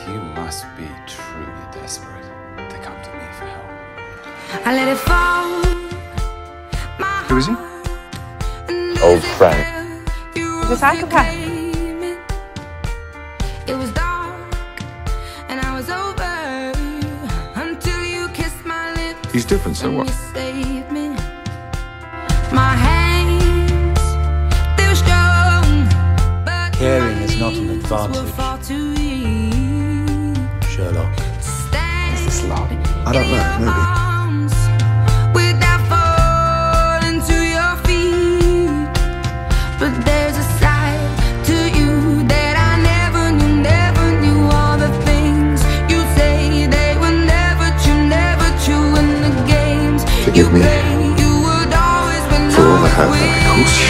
You must be truly desperate to come to me for help. I let it fall. Who is he? Old friend. He's a psychopath. It was dark and I was over until you kissed my lips. He's different, so what? You saved me. My hands, they were strong, but Caring is not an advantage. Sherlock. Is this love? I don't know, maybe. Without falling to your feet, but there's a side to you that I never knew. All the things you say, they were never true in the games Forgive you me play. You would always win for all the hurt that I caused you.